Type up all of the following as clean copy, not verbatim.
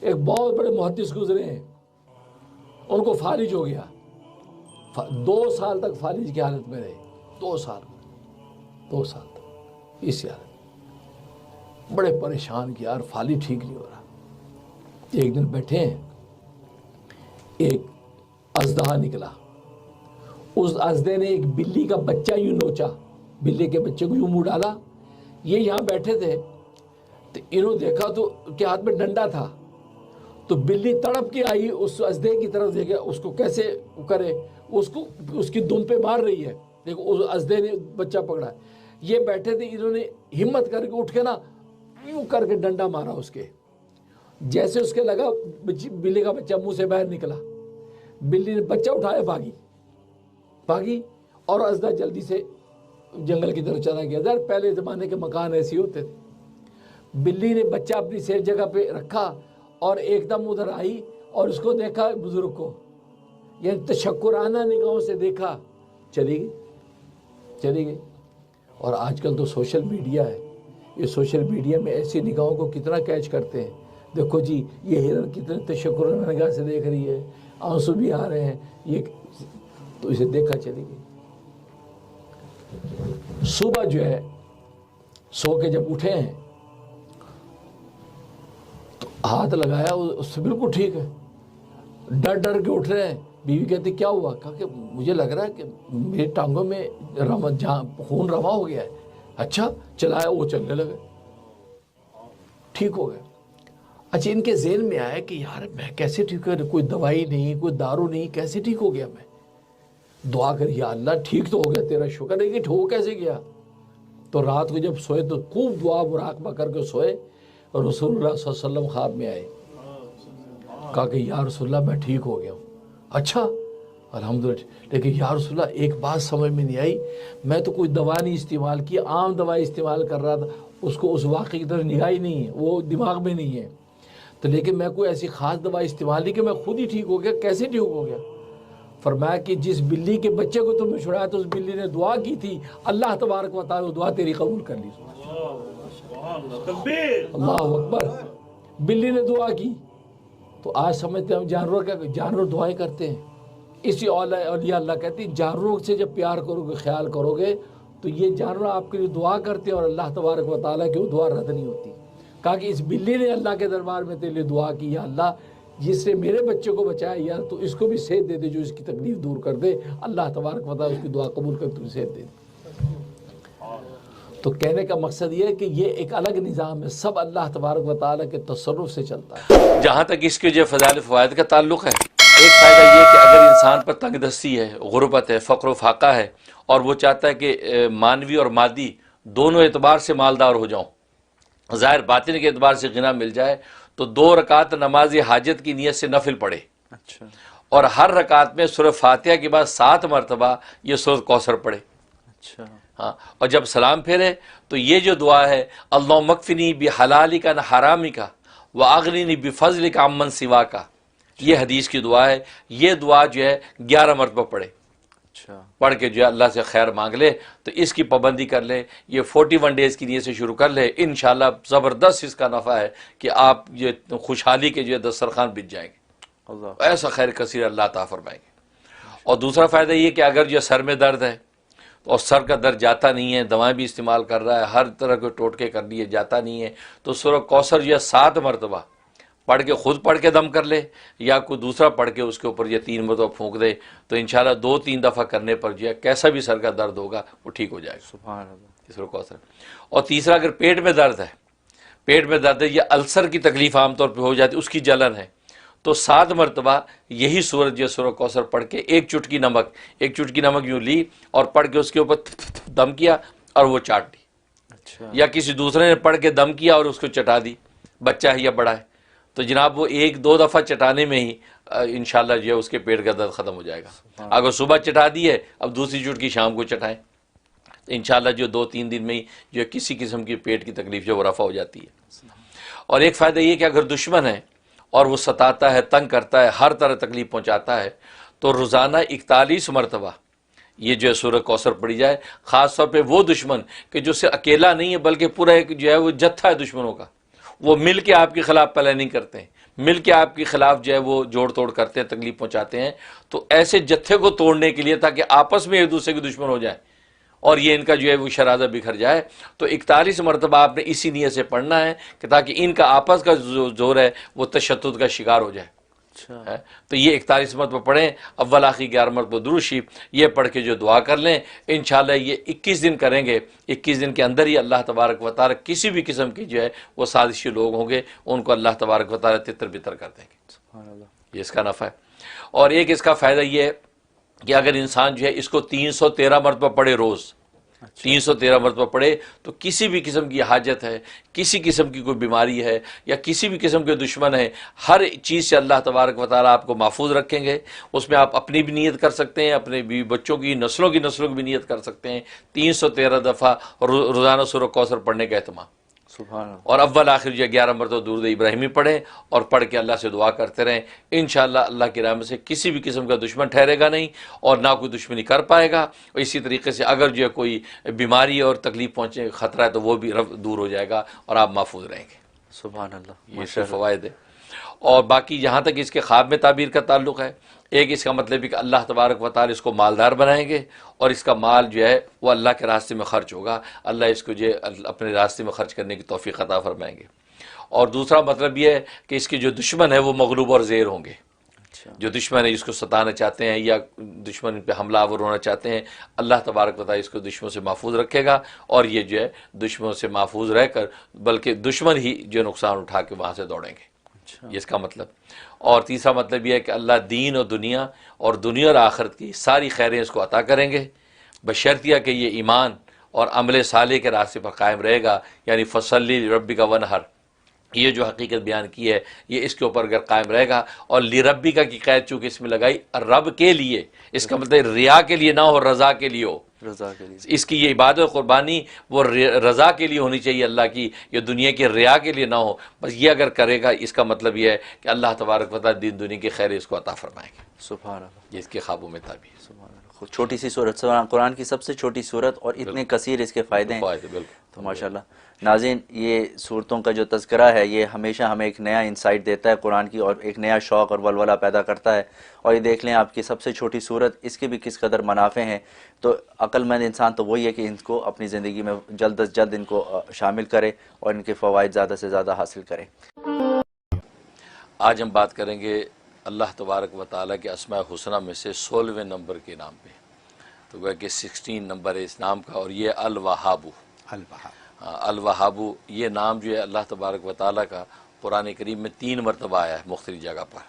एक बहुत बड़े मुहद्दिस गुजरे हैं, उनको फालिज हो गया, 2 साल तक फालिज की हालत में रहे, 2 साल तक इस हालत, बड़े परेशान कि यार फालिज ठीक नहीं हो रहा। एक दिन बैठे हैं, एक अजदहा निकला, उस अजदे ने एक बिल्ली का बच्चा यूं नोचा, बिल्ली के बच्चे को यूं मुंह डाला। ये यहाँ बैठे थे तो इन्होंने देखा तो के हाथ में डंडा था, तो बिल्ली तड़प के आई उस अजदे की तरफ, देखे उसको कैसे करे, उसको उसकी दुम पे मार रही है। देखो उस अजदे ने बच्चा पकड़ा है, ये बैठे थे, इन्होंने हिम्मत करके उठ के ना यूं करके डंडा मारा उसके, जैसे उसके लगा बिल्ली का बच्चा मुंह से बाहर निकला, बिल्ली ने बच्चा उठाया, भागी और अजदा जल्दी से जंगल की तरफ चला गया। यार पहले ज़माने के मकान ऐसे होते थे। बिल्ली ने बच्चा अपनी सेफ जगह पे रखा और एकदम उधर आई और उसको देखा, बुजुर्ग को, यानी तशक्कुराना निगाहों से देखा, चली गई। और आजकल तो सोशल मीडिया है, ये सोशल मीडिया में ऐसी निगाहों को कितना कैच करते हैं। देखो जी, ये हिरन कितने तशक्कुराना निगाह से देख रही है, आंसू भी आ रहे हैं, ये तो इसे देखा, चली गई। सुबह जो है सो के जब उठे हैं तो हाथ लगाया, उससे बिल्कुल ठीक है, डर के उठ रहे हैं। बीवी कहती क्या हुआ? कहा कि मुझे लग रहा है कि मेरी टांगों में खून रवा हो गया है। अच्छा, चलाया, वो चलने लगे, ठीक हो गए। अच्छा, इनके ज़हन में आया कि यार मैं कैसे ठीक हो, कोई दवाई नहीं, कोई दारू नहीं, कैसे ठीक हो गया? मैं दुआ कर, या अल्लाह ठीक तो हो गया, तेरा शुक्र है, कि हो कैसे गया? तो रात को जब सोए तो खूब दुआ मुराकबा करके सोए और रसूलुल्लाह सल्लल्लाहु अलैहि वसल्लम ख्वाब में आए, कहा कि या रसूलुल्लाह मैं ठीक हो गया हूँ। अच्छा, अल्हम्दुलिल्लाह। लेकिन या रसूलुल्लाह एक बात समझ में नहीं आई, मैं तो कोई दवा नहीं इस्तेमाल की, आम दवा इस्तेमाल कर रहा था, उसको उस वाक़े की तरफ निगाह ही नहीं है, वो दिमाग में नहीं है। तो लेकिन मैं कोई ऐसी ख़ास दवा इस्तेमाल नहीं कि मैं खुद ही ठीक हो गया। कैसे ठीक हो गया? फरमाया कि जिस बिल्ली के बच्चे को तुमने छुड़ाया तो उस बिल्ली ने दुआ की थी, अल्लाह तबारक व तआला दुआ तेरी कबूल कर ली। अल्लाह अकबर, बिल्ली ने दुआ की। तो आज समझते हैं जानवर क्या, जानवर दुआएं करते हैं। इसी औलिया अल्लाह कहती है जानवरों से जब प्यार करोगे, ख्याल करोगे, तो ये जानवर आपके लिए दुआ करते हैं और अल्लाह तबारक व तआला की वो दुआ रद्द नहीं होती। कहा कि इस बिल्ली ने अल्लाह के दरबार में तेरे लिए दुआ की, या अल्लाह जिससे मेरे बच्चे को बचाया यार, तो इसको भी सेहत दे दे, जो इसकी तकलीफ दूर कर दे, अल्लाह तबारक व तआला उसकी दुआ कबूल कर तुझे सेहत दे दे। तो कहने का मकसद ये है कि ये एक अलग निज़ाम है, सब अल्लाह तबारक व तआला के तसर्रुफ से चलता है। जहाँ तक इसके जो फ़ज़ाइल फ़वाइद का ताल्लुक़ है, एक फ़ायदा ये कि अगर इंसान पर तंगदस्ती है, गुरबत है, फ़क्र फाका है और वो चाहता है कि मानवी और मादी दोनों एतबार से मालदार हो जाऊँ, ज़ाहिर बातिन के एतबार से गिना मिल जाए, तो 2 रकात नमाज हाजत की नीयत से नफिल पढ़े। अच्छा। और हर रकात में सूरह फातिहा के बाद 7 मरतबा ये सूरह कौसर पढ़े। अच्छा। हाँ, और जब सलाम फेरे तो ये जो दुआ है, अल्लाह मकफिनी बि हलाली का न हरामी का व अगनी बि फजल का अमन सिवा का, ये हदीस की दुआ है। ये दुआ जो है 11 मरतबा पढ़े। अच्छा। पढ़ के जो है अल्लाह से खैर मांग ले, तो इसकी पाबंदी कर ले, ये 41 डेज़ की नीयत से शुरू कर ले, इंशाल्लाह ज़बरदस्त इसका नफ़ा है कि आप ये खुशहाली के जो है दस्तरखान बिछ जाएंगे, अल्लाह ऐसा खैर कसीर अल्लाह ता फरमाएंगे। और दूसरा फ़ायदा ये कि अगर जो सर में दर्द है और सर का दर्द जाता नहीं है, दवाएं भी इस्तेमाल कर रहा है, हर तरह के टोटके कर लिए, जाता नहीं है, तो सूरह कौसर जो है 7 मरतबा पढ़ के, खुद पढ़ के दम कर ले या कोई दूसरा पढ़ के उसके ऊपर ये 3 मरतबा फूंक दे, तो इंशाल्लाह 2-3 दफ़ा करने पर जो है कैसा भी सर का दर्द होगा वो ठीक हो जाएगा। सुभान अल्लाह। सूरह कौसर। और तीसरा, अगर पेट में दर्द है, पेट में दर्द है या अल्सर की तकलीफ़ आमतौर पर हो जाती है, उसकी जलन है, तो 7 मरतबा यही सूरत जो सूरह कौसर पढ़ के एक चुटकी नमक यूँ ली और पढ़ के उसके ऊपर दम किया और वो चाट दी। अच्छा। या किसी दूसरे ने पढ़ के दम किया और उसको चटा दी, बच्चा है या बड़ा है, तो जनाब वो 1-2 दफ़ा चटाने में ही इंशाल्लाह जो है उसके पेट का दर्द ख़त्म हो जाएगा। अगर सुबह चटा दी है, अब दूसरी चुटकी शाम को चटाएं, तो इंशाल्लाह जो 2-3 दिन में ही जो है किसी किस्म की पेट की तकलीफ जो वो रफ़ा हो जाती है। और एक फ़ायदा ये कि अगर दुश्मन है और वो सताता है, तंग करता है, हर तरह तकलीफ़ पहुँचाता है, तो रोज़ाना 41 मरतबा ये जो है सूरह कौसर पढ़ी जाए। ख़ास तौर पे वो दुश्मन कि जो सिर्फ अकेला नहीं है बल्कि पूरा एक जो है वो जत्था है दुश्मनों का, वो मिल के आपके खिलाफ प्लानिंग करते हैं, मिल के आपके खिलाफ जो है वो जोड़ तोड़ करते हैं, तकलीफ पहुंचाते हैं। तो ऐसे जत्थे को तोड़ने के लिए, ताकि आपस में एक दूसरे के दुश्मन हो जाए और ये इनका जो है वो शराजा बिखर जाए, तो 41 मरतबा आपने इसी नीयत से पढ़ना है कि ताकि इनका आपस का जो जोर है वो तशद्दुद का शिकार हो जाए। है तो ये 41 मरतबा पढ़ें, अव्वल आखिर 11 मरतबा दुरूद शरीफ, ये पढ़ के जो दुआ कर लें, इंशाअल्लाह ये 21 दिन करेंगे, 21 दिन के अंदर ही अल्लाह तबारक व तआला किसी भी किस्म की जो है वो साजिशी लोग होंगे उनको अल्लाह तबारक व तआला तितर बितर कर देंगे। ये इसका नफ़ा है। और एक इसका फ़ायदा ये है कि अगर इंसान जो है इसको 313 मरतबा पढ़े, रोज़ 313 मरतबा पढ़े, तो किसी भी किस्म की हाजत है, किसी किस्म की कोई बीमारी है या किसी भी किस्म के दुश्मन है, हर चीज़ से अल्लाह तबारक व तआला आपको महफूज रखेंगे। उसमें आप अपनी भी नीयत कर सकते हैं, अपने भी बच्चों की नस्लों की भी नीयत कर सकते हैं। 313 दफ़ा रोज़ाना सूरह कौसर पढ़ने का एहतमाम, और अव्वल आखिर जो 11 मरतबा दुरूद इब्राहिमी पढ़ें और पढ़ के अल्लाह से दुआ करते रहें। इंशाअल्लाह अल्लाह की रहमत से किसी भी किस्म का दुश्मन ठहरेगा नहीं और ना कोई दुश्मनी कर पाएगा। और इसी तरीके से अगर जो है कोई बीमारी और तकलीफ पहुँचे खतरा है तो वो भी दूर हो जाएगा और आप महफूज रहेंगे। सुभान अल्लाह, ये सिर्फ फ़वाइद है। और बाकी जहाँ तक इसके ख्वाब में ताबीर का ताल्लुक़ है, एक इसका मतलब है कि अल्लाह तबारक व तआला इसको मालदार बनाएंगे और इसका माल जो है वो अल्लाह के रास्ते में खर्च होगा, अल्लाह इसको जो अपने रास्ते में खर्च करने की तौफीक अता फरमाएंगे। और दूसरा मतलब ये है कि इसके जो दुश्मन है वो मगलूब और ज़ेर होंगे। जो दुश्मन है इसको सताना चाहते हैं या दुश्मन पे हमलावर होना चाहते हैं, अल्लाह तबारक व तआला इसको दुश्मनों से महफूज रखेगा और ये जो है दुश्मनों से महफूज रहकर बल्कि दुश्मन ही जो नुकसान उठा के वहाँ से दौड़ेंगे। ये इसका मतलब। और तीसरा मतलब यह है कि अल्लाह दीन और दुनिया और आखिरत की सारी खैरें इसको अता करेंगे, बशर्तिया कि ये ईमान और अमल साले के रास्ते पर कायम रहेगा। यानी फसल्ली रब्बिका वनहर, ये जो हकीकत बयान की है ये इसके ऊपर अगर कायम रहेगा। और लिरब्बिका की कैद चूँकि इसमें लगाई रब के लिए, इसका मतलब रिया के लिए ना हो, रज़ा के लिए हो। रज़ा के लिए इसकी ये इबादत कुर्बानी वो रज़ा के लिए होनी चाहिए अल्लाह की, ये दुनिया की रिया के लिए ना हो। बस ये अगर करेगा इसका मतलब ये है कि अल्लाह तबारक व तआला दीन दुनिया की खैर इसको अता फरमाएंगे। सुभान अल्लाह, ये इसके ख्वाबों में ताबीर। छोटी सी सूरत, कुरान की सबसे छोटी सूरत और इतने कसीर इसके फ़ायदे हैं। तो माशाल्लाह नाज़रीन, ये सूरतों का जो तज़किरा है ये हमेशा हमें एक नया इंसाइट देता है कुरान की और एक नया शौक़ और वलवला पैदा करता है। और ये देख लें आपकी सबसे छोटी सूरत, इसके भी किस कदर मुनाफ़े हैं। तो अक्लमंद इंसान तो वही है कि इनको अपनी ज़िंदगी में जल्द अज जल्द इनको शामिल करे और इनके फ़वाइद ज़्यादा से ज़्यादा हासिल करें। आज हम बात करेंगे अल्लाह तबारक व तआला के अस्माए हुस्ना में से 16वें नंबर के नाम पे। तो वह कि 16 नंबर है इस नाम का और ये अल वहाबू। अल वहाबू ये नाम जो है अल्लाह तबारक व तआला का कुरान करीम में 3 मरतबा आया है मुख्तलिफ जगह पर।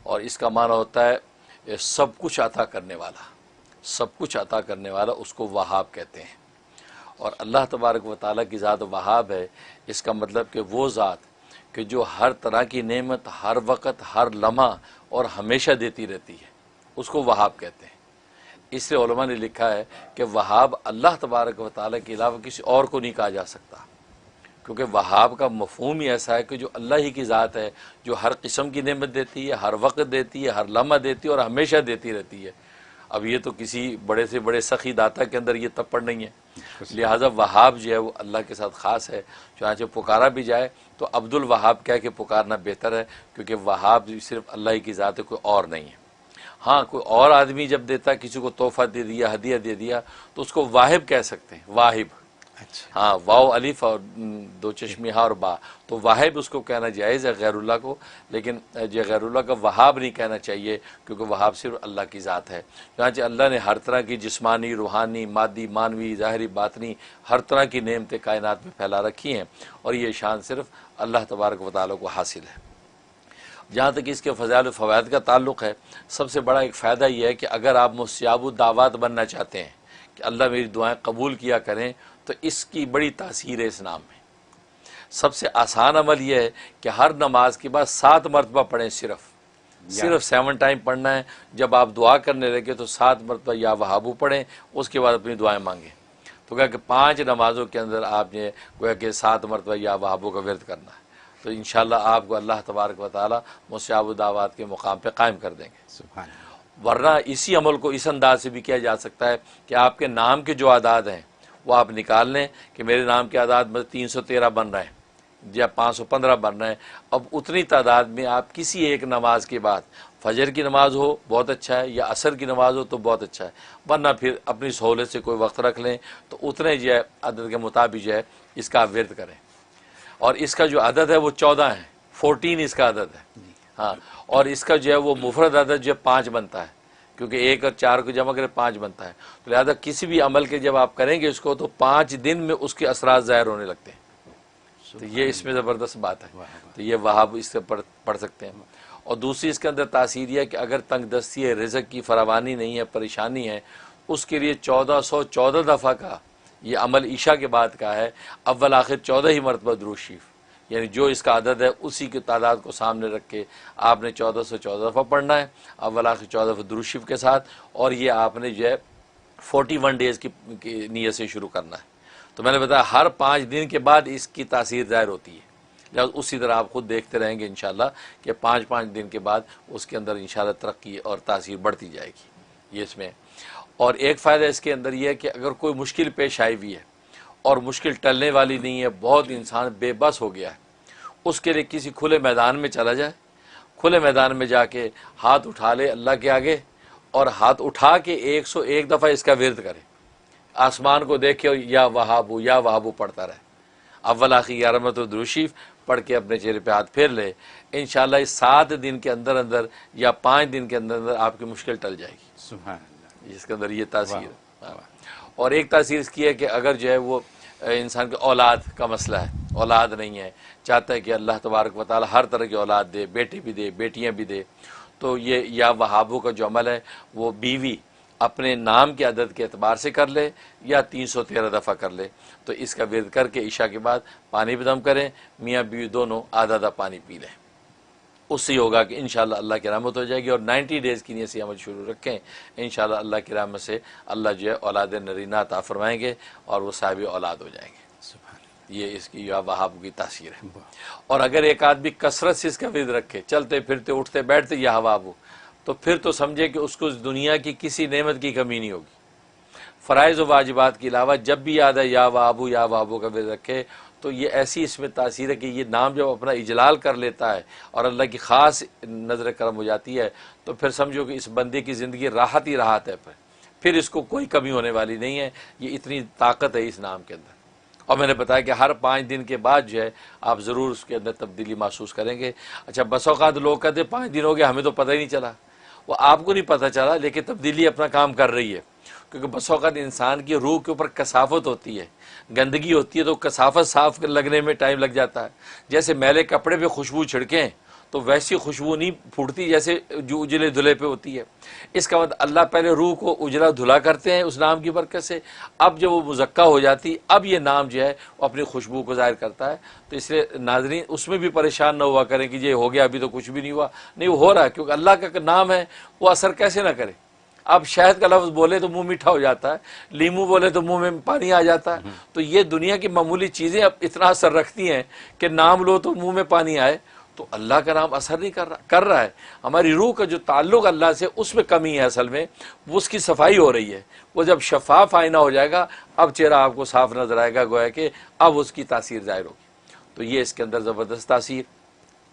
और इसका माना होता है सब कुछ अता करने वाला, सब कुछ अता करने वाला उसको वहाब कहते हैं। और अल्लाह तबारक व तआला की ज़ात वहाब है, इसका मतलब कि वो ज़ात कि जो हर तरह की नेमत हर वक्त हर लम्हा और हमेशा देती रहती है, उसको वहाब कहते हैं। इसलिए उलमा ने लिखा है कि वहाब अल्लाह तबारक व तआला के अलावा किसी और को नहीं कहा जा सकता, क्योंकि वहाब का मफ़हूम ही ऐसा है कि जो अल्लाह ही की ज़ात है, जो हर किस्म की नेमत देती है, हर वक्त देती है, हर लम्हा देती है और हमेशा देती रहती है। अब ये तो किसी बड़े से बड़े सखी दाता के अंदर ये तपड़ नहीं है, लिहाजा वहाब जो है वो अल्लाह के साथ ख़ास है। चाहे पुकारा भी जाए तो अब्दुल वहाब कह के पुकारना बेहतर है, क्योंकि वहाब सिर्फ अल्लाह ही की ज़ात है, कोई और नहीं है। हाँ, कोई और आदमी जब देता है, किसी को तोहफ़ा दे दिया, हदिया दे दिया, तो उसको वाहिब कह सकते हैं, वाहिब। अच्छा। हाँ, वाव अलिफ और 2 चश्मे हा और बा, तो वाहिब उसको कहना जायज़ है गैरुल्लाह को, लेकिन जो गैरुल्लाह का वहाब नहीं कहना चाहिए, क्योंकि वहाब सिर्फ अल्लाह की ज़ात है। चुनांचे अल्लाह ने हर तरह की जिस्मानी, रूहानी, मादी, मानवी, ज़ाहिरी, बातनी हर तरह की नेमतें कायनात में फैला रखी हैं और ये शान सिर्फ अल्लाह तबारक व तआला को हासिल है। जहाँ तक इसके फ़ज़ाइल फ़वाइद का ताल्लुक़ है, सबसे बड़ा एक फ़ायदा ये है कि अगर आप मुस्ताजब दावत बनना चाहते हैं कि अल्लाह मेरी दुआएं कबूल किया करें, तो इसकी बड़ी तासीर है इस नाम में। सबसे आसान अमल यह है कि हर नमाज के बाद 7 मरतबा पढ़ें, सिर्फ 7 टाइम पढ़ना है। जब आप दुआ करने लगे तो 7 मरतबा या वहाबू पढ़ें, उसके बाद अपनी दुआएं मांगें। तो क्या कि 5 नमाज़ों के अंदर आपने गोया कि 7 मरतबा या वहाबू का विर्द करना है, तो इंशाअल्लाह आपको अल्लाह तबारक व तआला मुस्ताजब दावत के मुकाम पे कायम कर देंगे। वरना इसी अमल को इस अंदाज से भी किया जा सकता है कि आपके नाम के जो आदाद हैं वो आप निकाल लें कि मेरे नाम के आदाद में 313 बन रहे हैं, या 515 बनना है। अब उतनी तादाद में आप किसी एक नमाज के बाद, फजर की नमाज हो बहुत अच्छा है या असर की नमाज हो तो बहुत अच्छा है, वरना फिर अपनी सहूलत से कोई वक्त रख लें तो उतने जो है अदद के मुताबिक जो है इसका आप विर्द करें। और इसका जो अदद है वो 14 है, 14 इसका अदद है। हाँ, और इसका जो है वो मुफरद अदद जो है 5 बनता है, क्योंकि 1 और 4 को जमा करें 5 बनता है। तो लिहाजा किसी भी अमल के जब आप करेंगे उसको तो 5 दिन में उसके असरात ज़ाहिर होने लगते हैं। तो ये इसमें ज़बरदस्त बात है। तो ये वहाब इससे पढ़ सकते हैं। और दूसरी इसके अंदर तासीर यह है कि अगर तंगदस्ती है, रिज़्क़ की फरावानी नहीं है, परेशानी है, उसके लिए 1414 दफ़ा का ये अमल ईशा के बाद का है। अव्वल आखिर 14 ही मरतबा दुरूद शरीफ, यानी जो इसका अदद है उसी की तादाद को सामने रख के आपने 1414 दफ़ा पढ़ना है, अव्वल आखिर 14 दफ़ा दुरूद शरीफ के साथ। और ये आपने जो है 41 डेज़ की नीयत से शुरू करना है। तो मैंने बताया हर 5 दिन के बाद इसकी तासीर ज़ाहिर होती है। लिहाजा उसी तरह आप खुद देखते रहेंगे इंशाल्लाह कि 5-5 दिन के बाद उसके अंदर इंशाल्लाह तरक्की और तासीर बढ़ती जाएगी। ये इसमें। और एक फ़ायदा इसके अंदर यह है कि अगर कोई मुश्किल पेश आई हुई है और मुश्किल टलने वाली नहीं है, बहुत इंसान बेबस हो गया है, उसके लिए किसी खुले मैदान में चला जाए, खुले मैदान में जाके हाथ उठा ले अल्लाह के आगे और हाथ उठा के 101 दफ़ा इसका विर्द करे, आसमान को देखे या वहाबू पढ़ता रहे, अव्वल आखिर 11 मरतबा दुरूद शरीफ पढ़ के अपने चेहरे पे हाथ फेर ले। इंशाल्लाह इस 7 दिन के अंदर अंदर या 5 दिन के अंदर अंदर आपकी मुश्किल टल जाएगी। सुभान अल्लाह। इसके अंदर ये तासीर है। और एक तासीर इसकी है कि अगर जो है वो इंसान के औलाद का मसला है, औलाद नहीं है, चाहता है कि अल्लाह तबारक व तआला हर तरह की औलाद दे, बेटे भी दे, बेटियां भी दे, तो ये या वहाबों का जो अमल है वो बीवी अपने नाम के अदद के एतबार से कर ले या 313 दफ़ा कर ले। तो इसका विर्द करके ईशा के बाद पानी भी दम करें, मियाँ बीवी दोनों आधा आधा पानी पी लें, उससे होगा कि इंशाल्लाह अल्लाह की रहमत हो जाएगी। और 90 डेज़ की नीयत से अमल शुरू रखें, इंशाल्लाह अल्लाह की रहमत से अल्लाह जो है औलाद नरीना अता फरमाएंगे और वो साहिब औलाद हो जाएंगे। ये इसकी या वहाब की तासीर है। और अगर एक आदमी कसरत से इसका विर्द रखे, चलते फिरते उठते बैठते या वहाब, तो फिर तो समझे कि उसको दुनिया की किसी नेमत की कमी नहीं होगी। फ़राइज़ व वाजिबात के अलावा जब भी याद है या वहाबू का विर्द रखे, तो ये ऐसी इसमें तासीर है कि ये नाम जब अपना इजलाल कर लेता है और अल्लाह की ख़ास नज़र करम हो जाती है, तो फिर समझो कि इस बंदे की ज़िंदगी राहत ही राहत है। फिर इसको कोई कमी होने वाली नहीं है। ये इतनी ताकत है इस नाम के अंदर। और मैंने बताया कि हर 5 दिन के बाद जो है आप ज़रूर उसके अंदर तब्दीली महसूस करेंगे। अच्छा, बस औक़ात लोग कहते 5 दिन हो गए हमें तो पता ही नहीं चला, वो आपको नहीं पता चला, लेकिन तब्दीली अपना काम कर रही है। क्योंकि बस औक़ात इंसान की रूह के ऊपर कसाफत होती है, गंदगी होती है, तो कसाफत साफ लगने में टाइम लग जाता है। जैसे मैले कपड़े पे खुशबू छिड़कें तो वैसी खुशबू नहीं फूटती जैसे जो उजले धुले पे होती है। इसका मतलब अल्लाह पहले रूह को उजला धुला करते हैं उस नाम की बरकत से, अब जब वो मुज़क्का हो जाती अब ये नाम जो है वो अपनी खुशबू को ज़ाहिर करता है। तो इसलिए नाज़रीन उसमें भी परेशान न हुआ करें कि ये हो गया अभी तो कुछ भी नहीं हुआ, नहीं, वो हो रहा है, क्योंकि अल्लाह का नाम है, वो असर कैसे ना करे। अब शहद का लफ्ज़ बोले तो मुंह मीठा हो जाता है, लीमू बोले तो मुंह में पानी आ जाता है। तो ये दुनिया की मामूली चीज़ें अब इतना असर रखती हैं कि नाम लो तो मुंह में पानी आए, तो अल्लाह का नाम असर नहीं कर रहा है। हमारी रूह का जो ताल्लुक़ अल्लाह से उसमें कमी है, असल में वो उसकी सफाई हो रही है। वो जब शफाफ आईना हो जाएगा अब चेहरा आपको साफ नजर आएगा, गोया कि अब उसकी तासीर ज़ाहिर होगी। तो ये इसके अंदर ज़बरदस्त तासीर।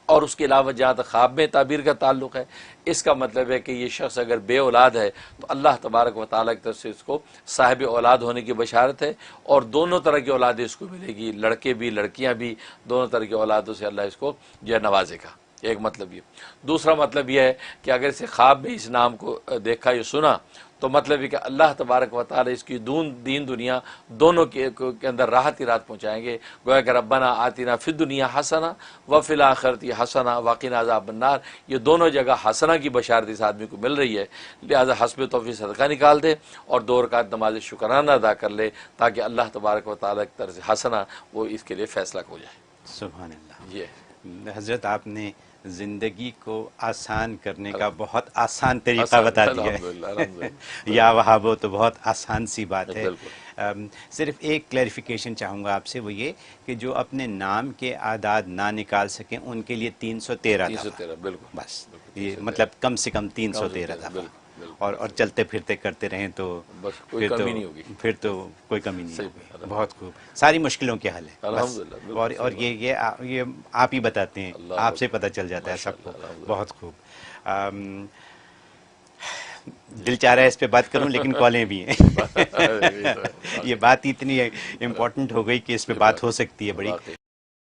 और उसके अलावा जहाँ तक ख्वाब में ताबीर का ताल्लुक़ है, इसका मतलब है कि ये शख्स अगर बे औलाद है तो अल्लाह तबारक व तआला की तरफ से इसको साहिब औलाद होने की बशारत है, और दोनों तरह की औलादें इसको मिलेगी, लड़के भी लड़कियाँ भी, दोनों तरह की औलादों से अल्लाह इसको जो है नवाजेगा। एक मतलब ये। दूसरा मतलब यह है कि अगर इसे ख्वाब में इस नाम को देखा या सुना तो मतलब है कि अल्लाह तबारक व तआला इसकी दीन दुनिया दोनों के अंदर राहत ही राहत पहुँचाएंगे। गोया कि रब्बना आतिना फिद दुनिया हसना व फिल आखिरति हसना वक़िना अज़ाबन्नार, ये दोनों जगह हसना की बशारत इस आदमी को मिल रही है। लिहाजा हस्ब तौफीक सदका निकाल दे और 2 रकात नमाज शुक्राना अदा कर ले, ताकि अल्लाह तबारक व तआला की तरफ से हसना वो इसके लिए फ़ैसला हो जाए। सुभान अल्लाह। ये हज़रत आपने ज़िंदगी को आसान करने का बहुत आसान तरीक़ा बता दिया है। या वहाबो तो बहुत आसान सी बात है। सिर्फ एक क्लैरिफिकेशन चाहूँगा आपसे, वो ये कि जो अपने नाम के आदाद ना निकाल सकें उनके लिए 313 बिल्कुल, बस, ये मतलब कम से कम 313 दफ़ा। और चलते फिरते करते रहें तो बस कोई कमी नहीं होगी। फिर तो कोई कमी नहीं सही होगी। बात। बहुत खूब, सारी मुश्किलों के हल है बस। अल्हम्दुलिल्लाह, बिल्कुल और ये आप ही बताते हैं, अल्लाह आपसे अकबर। पता चल जाता है माशाअल्लाह, सबको। अल्हम्दुलिल्लाह। बहुत खूब। दिल चाह रहा है इस पे बात करूं, लेकिन कॉलें भी हैं। ये तो है, ये बात इतनी इम्पोर्टेंट हो गई कि इस पे बात हो सकती है बड़ी। वाकई।